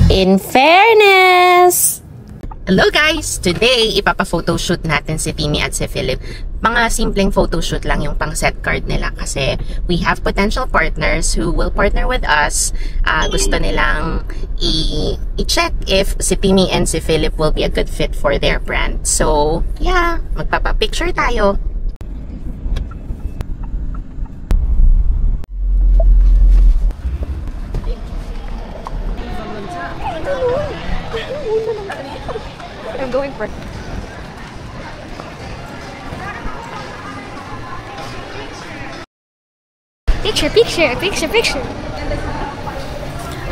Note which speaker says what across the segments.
Speaker 1: In fairness! Hello guys! Today, ipapa-photoshoot natin si Timmy at si Philip. Mga simpleng photoshoot lang yung pang set card nila kasi we have potential partners who will partner with us. Gusto nilang i-check if si Timmy and si Philip will be a good fit for their brand. So, yeah, magpapa-picture tayo.
Speaker 2: I'm going for picture.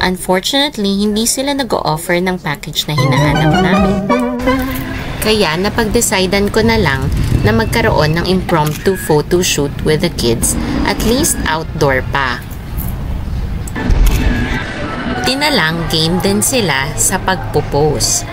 Speaker 1: Unfortunately, hindi sila nag-o-offer ng package na hinahanap namin. Kaya napag-decidean ko na lang na magkaroon ng impromptu photo shoot with the kids, at least outdoor pa. Buti na lang, game din sila sa pagpo-pose.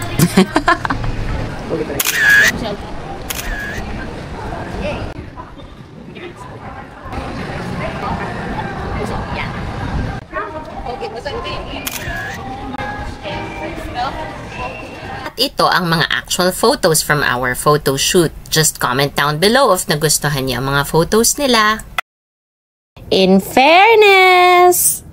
Speaker 1: At ito ang mga actual photos from our photo shoot. Just comment down below if nagustuhan niyo ang mga photos nila. In fairness!